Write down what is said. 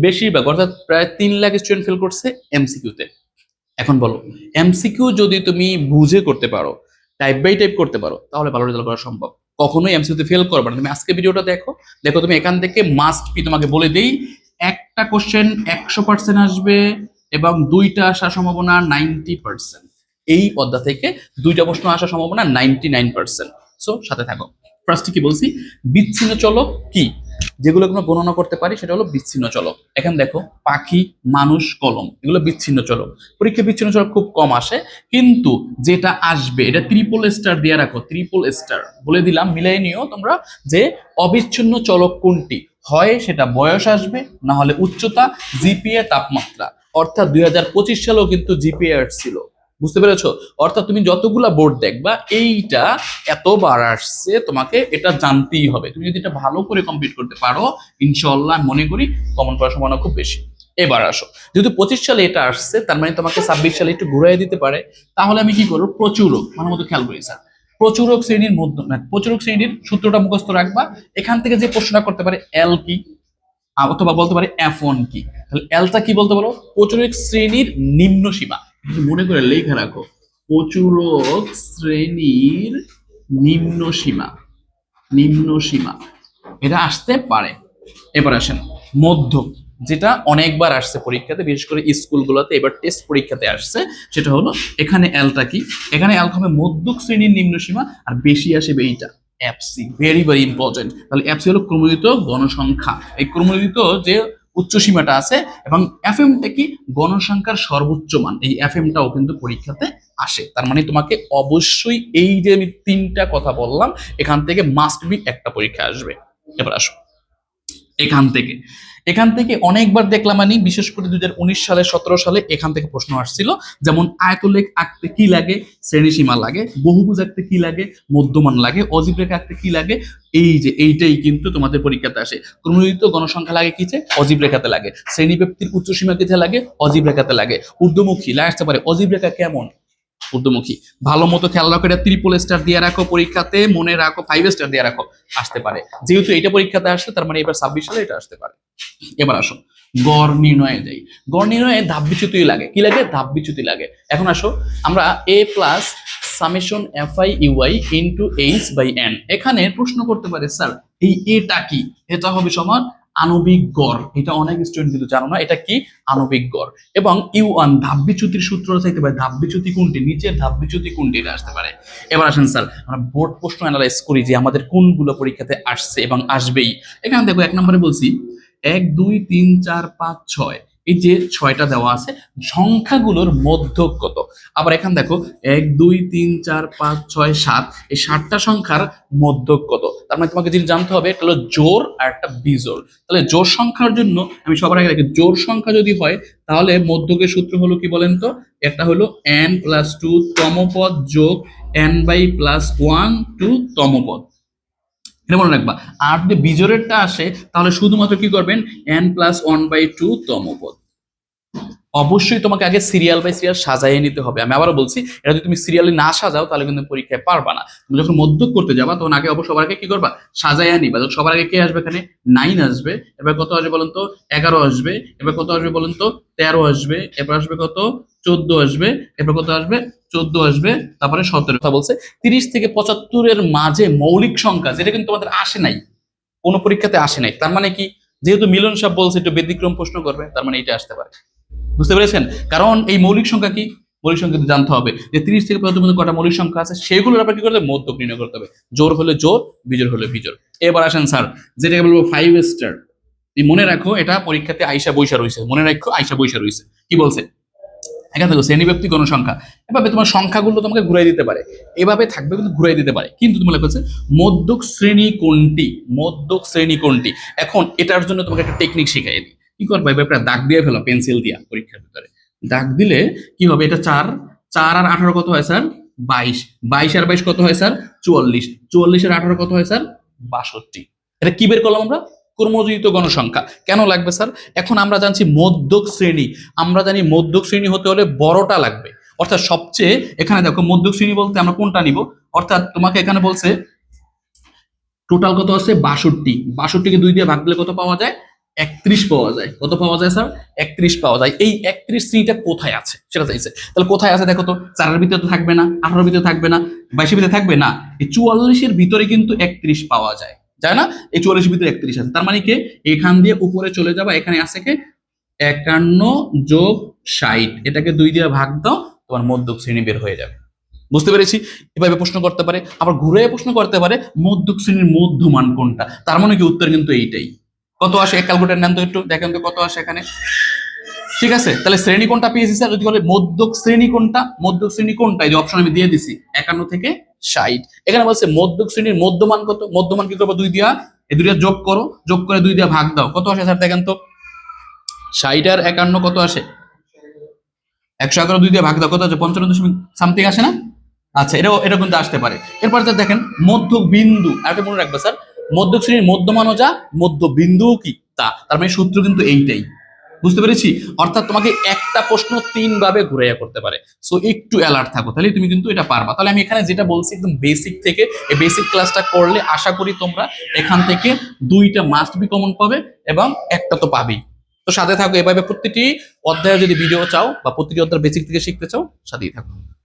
বেশিরভাগ অর্থাৎ প্রায় 3 লাখ স্টুডেন্ট ফেল করছে এমসিকিউতে। এখন বলো, এমসিকিউ যদি তুমি বুঝে করতে পারো, টাইপ বাই টাইপ করতে পারো, তাহলে ভালো রেজাল্ট করা সম্ভব। কখনোই এমসিকিউতে ফেল করবে না। তুমি আজকে ভিডিওটা দেখো, দেখো তুমি এখান থেকে মাস্ট বি, তোমাকে বলে দেই, একটা কোশ্চেন 100% আসবে এবং দুইটা আসার সম্ভাবনা 90%। এই পদ্মা থেকে দুইটা প্রশ্ন আসার সম্ভাবনা 99%। সো সাথে থাকো। ফার্স্টে কি বলছি, বিচ্ছিন্ন চলক কি, যেগুলো আমরা গণনা করতে পারি সেটা হলো বিচ্ছিন্ন চলক। এখন দেখো, পাখি, মানুষ, কলম, এগুলো বিচ্ছিন্ন চলক। পরীক্ষা বিচ্ছিন্ন চলক খুব কম আসে, কিন্তু যেটা আসবে এটা ট্রিপল স্টার দিয়ে রাখো, ট্রিপল স্টার বলে দিলাম, মিলাই নিও তোমরা যে অবিচ্ছিন্ন চলক কোনটি। হয় সেটা বয়স আসবে, না হলে উচ্চতা, জিপিএ, তাপমাত্রা। অর্থাৎ 2025 সালেও কিন্তু জিপিএ আসছিল, বুঝতে পেরেছো? অর্থাৎ তুমি যতগুলা বোর্ড দেখবা এইটা এতবার আসছে, তোমাকে এটা জানতেই হবে। তুমি যদি এটা ভালো করে কমপ্লিট করতে পারো, ইনশাআল্লাহ মনে করি কমন পাওয়ার সম্ভাবনা খুব বেশি। এবার আসো, যেহেতু 25 সালে এটা আসছে, তার মানে তোমাকে 26 সালে একটু ঘুরাই দিতে পারে। তাহলে আমি কি করবো, প্রচুরক, মানে মতো খেয়াল করি স্যার, প্রচুরক শ্রেণীর মধ্য, মানে প্রচুরক শ্রেণীর সূত্রটা মুখস্থ রাখবা। এখান থেকে যে প্রশ্নটা করতে পারে এল কি, অথবা বলতে পারে F1 কি। তাহলে এলটা কি বলতে পারো, প্রচুরক শ্রেণীর নিম্ন সীমা। মনে করে লেখা রাখো, প্রচুরক শ্রেণীর নিম্ন সীমা, নিম্ন সীমা এটা আসতে পারে। এবার আসেন মধ্যক, যেটা অনেকবার আসছে পরীক্ষাতে, বিশেষ করে স্কুলগুলোতে এবার টেস্ট পরীক্ষাতে আসছে। সেটা হলো, এখানে এলটা কি, এখানে এল হবে মধ্যক শ্রেণীর নিম্ন সীমা, আর বেশি আসবে এইটা এফসি, ভেরি ভেরি ইম্পর্টেন্ট। তাহলে এফসি হলো ক্রমোদিত গণসংখ্যা, এই ক্রমোদিত যে উচ্চ সীমাটা আছে, এবং এফএমটা কি, গণসংখ্যার সর্বোচ্চ মান। এই এফএমটাও কিন্তু পরীক্ষাতে আসে। তার মানে তোমাকে অবশ্যই এই যে আমি তিনটা কথা বললাম, এখান থেকে মাস্ট বি একটা পরীক্ষা আসবে। এবার আসো, এখান থেকে এখান থেকে অনেকবার দেখলাম, আমি বিশেষ করে 2019 সালে, 17 সালে এখান থেকে প্রশ্ন আসছিল। যেমন আয়তলেখ আঁকতে কি লাগে, শ্রেণীসীমা লাগে। বহুভুজ আঁকতে কি লাগে, মধ্যমান লাগে। অজীব রেখা আঁকতে কি লাগে, এই যে এইটাই কিন্তু তোমাদের পরীক্ষাতে আসে। ক্রমোদিত গণসংখ্যা লাগে কিছে, অজীব রেখাতে লাগে। শ্রেণীব্যাপ্তির উচ্চসীমা কিছে লাগে, অজীব রেখাতে লাগে। ঊর্ধ্বমুখী আসতে পারে, অজীব রেখা কেমন, ঊর্ধ্বমুখী। ভালো মতো খেয়াল রাখো, এটা ট্রিপল স্টার দিয়ে রাখো পরীক্ষাতে, মনে রাখো 5 স্টার দিয়ে রাখো, আসতে পারে। যেহেতু এটা পরীক্ষাতে আসছে, তার মানে এবার 26 সালে এটা আসতে পারে। এবার আসো, গড় নির্ণয়ে যাই। গড় নির্ণয়ে ধাপ বিচ্যুতি লাগে, কি লাগে, ধাপ বিচ্যুতি লাগে। এখন আসো, আমরা A plus summation F I UI into H by N, এখানে প্রশ্ন করতে পারে স্যার এই এটা কি, এটা হবে সমান আণবিক গড়। এটা অনেক স্টুডেন্ট কিন্তু জানো না, এটা কি, আণবিক গড়। এবং ইউ1 ধাপ বিচ্যুতির সূত্র চাইতে পারে, ধাপ বিচ্যুতি কোনটি, নিচের ধাপ বিচ্যুতি কোনটি, এটা আসতে পারে। এবার আসেন স্যার, আমরা বোর্ড প্রশ্ন অ্যানালাইজ করি যে আমাদের কোনগুলো পরীক্ষাতে আসছে এবং আসবেই। এখানে দেখো, 1 নম্বরে বলছি 1 2 3 4 5 6, এই যে 6টা দেওয়া আছে, সংখ্যাগুলোর মধ্যক কত। আবার এখানে দেখো 1 2 3 4 5 6 7, এই 7টা সংখ্যার মধ্যক কত। তার মানে তোমাকে যেটা জানতে হবে, একটা হলো জোড় আর একটা বিজোড়। তাহলে জোড় সংখ্যার জন্য আমি সবার আগে দেখি, জোড় সংখ্যা যদি হয় তাহলে মধ্যকের সূত্র হলো কি বলেন তো, একটা হলো n + 2 তম পদ যোগ n/+1 2 তম পদ, এটা মনে রাখবা। আর যদি বিজোড়েরটা আসে তাহলে শুধুমাত্র কি করবেন, n+1/2 তম পদ। অবশ্যই তোমাকে আগে সিরিয়াল বাই সিরিয়াল সাজাইয়ে নিতে হবে। আমি আবারও বলছি, এটা যদি তুমি সিরিয়ালি না সাজাও তাহলে কিন্তু পরীক্ষায় পারবা না। তুমি যখন মধ্যক করতে যাবা তখন আগে অবশ্য সবার আগে কি করবা, সাজাইয়া নিবা। সবার আগে কে আসবে, এখানে 9 আসবে, এবার কত আসবে বলেন তো, 11 আসবে, এবার কত আসবে বলেন তো, 13 আসবে, এবার আসবে কত, 14 আসবে, এবার কত আসবে, 14 আসবে, তারপরে 17। কথা বলছে 30 থেকে 75-এর মাঝে মৌলিক সংখ্যা, যেটা কিন্তু তোমাদের আসে নাই, কোনো পরীক্ষাতে আসে নাই। তার মানে কি, যেহেতু মিলন সাহেব বলছে একটু ব্যতিক্রম প্রশ্ন করবে, তার মানে এটা আসতে পারে। বুঝতে পেরেছেন? কারণ এই মৌলিক সংখ্যা কি, মৌলিক সংখ্যা কিন্তু জানতে হবে যে 30 থেকে 75 পর্যন্ত কটা মৌলিক সংখ্যা আছে, সেগুলোর আবার কি করতে হবে, মধ্যক নির্ণয় করতে হবে। জোর হলে জোর, বিজোড় হলে বিজোড়। এবার আসেন স্যার, যেটাকে বলবো 5 স্টার, এই মনে রাখো এটা পরীক্ষাতে আইসা বৈশা রয়েছে, মনে রাখো আইসা বৈশা রয়েছে। কি বলছে, এখানে দেখো শ্রেণীব্যাপ্তি গণসংখ্যা, এভাবে তোমার সংখ্যাগুলো তোমাকে ঘুরাই দিতে পারে, এভাবে থাকবে কিন্তু ঘুরাই দিতে পারে। কিন্তু তুমি লেখা মধ্যক শ্রেণী কোনটি, মধ্যক শ্রেণী কোনটি। এখন এটার জন্য তোমাকে একটা টেকনিক শিখাই দিই। কি করবে, একটা দাগ দিয়ে ফেলো পেন্সিল দিয়া পরীক্ষার ভিতরে। দাগ দিলে কি হবে, এটা 4, 4 আর 18 কত হয় স্যার, 22, 22 আর 22 কত হয় স্যার, 44, 44 আর 18 কত হয় স্যার, 62। এটা কি বের করলাম আমরা, ক্রমযুক্ত গণসংখ্যা। কেন লাগবে স্যার, এখন আমরা জানছি মধ্যক শ্রেণী, আমরা জানি মধ্যক শ্রেণী হতে হলে বড়টা লাগবে। অর্থাৎ সবচেয়ে, এখানে দেখো মধ্যক শ্রেণী বলতে আমরা কোনটা নিব, অর্থাৎ তোমাকে এখানে বলছে টোটাল কত আছে 62, 62কে 2 দিয়ে ভাগ দিলে কত পাওয়া যায়, 31 পাওয়া যায়। কত পাওয়া যায় স্যার? 31 পাওয়া যায়। এই 31 শ্রেণীটা কোথায় আছে সেটা চাইছে। তাহলে কোথায় আছে দেখো তো, 4 এর ভিতরে তো থাকবে না, 18 এর ভিতরে থাকবে না, 22 এর ভিতরে থাকবে না, এই 44 এর ভিতরে কিন্তু 31 পাওয়া যায়, যায় না? এই 44 এর ভিতরে 31 আছে, তার মানে কি এখান দিয়ে উপরে চলে যাবা, এখানে আছে কি 51 যোগ 60, এটাকে 2 দিয়ে ভাগ দাও, তোমার মধ্যক শ্রেণী বের হয়ে যাবে। বুঝতে পেরেছি? এভাবে প্রশ্ন করতে পারে, আবার ঘুরে প্রশ্ন করতে পারে মধ্যক শ্রেণীর মধ্যমান কোনটা, তার মানে কি উত্তর কিন্তু এইটাই। কত আসে এক ক্যালকুলেটর নেন তো একটু দেখেন তো কত আসে এখানে। ঠিক আছে, তাহলে শ্রেণী কোনটা পেয়েছি স্যার? যদি বলে মধ্যক শ্রেণী কোনটা, মধ্যক শ্রেণী কোনটা, এই যে অপশন আমি দিয়ে দিছি 51 থেকে 60। এখানে বলছে মধ্যক শ্রেণীর মধ্যমান কত, মধ্যমান কি করবো? 2 দিয়া এই দুইটা যোগ করো, যোগ করে 2 দিয়া ভাগ দাও, কত আসে স্যার দেখেন তো? 60 আর 51 কত আসে? 111 2 দিয়ে ভাগ দাও, কত আছে? 55 সামথিং আসে না? আচ্ছা, এটা কিন্তু আসতে পারে। এরপর তো দেখেন মধ্য বিন্দু, আর একটা মনে রাখবে স্যার, মধ্যক শ্রেণীর মধ্যমানও যা, মধ্য বিন্দুও কি তা, তার মানে সূত্র কিন্তু এইটাই। বুঝতে পেরেছি? অর্থাৎ তোমাকে একটা প্রশ্ন 3 ভাবে ঘুরাইয়া করতে পারে, সো একটু অ্যালার্ট থাকো, তাহলে তুমি কিন্তু এটা পারবা। তাহলে আমি এখানে যেটা বলছি একদম বেসিক থেকে, এই বেসিক ক্লাসটা করলে আশা করি তোমরা এখান থেকে 2টা মাস্ট বি কমন পাবে এবং একটা তো পাবেই। তো সাথে থাকো, এভাবে প্রতিটি অধ্যায়ে যদি ভিডিও চাও বা প্রতিটি অধ্যায় বেসিক থেকে শিখতে চাও, সাথেই থাকো।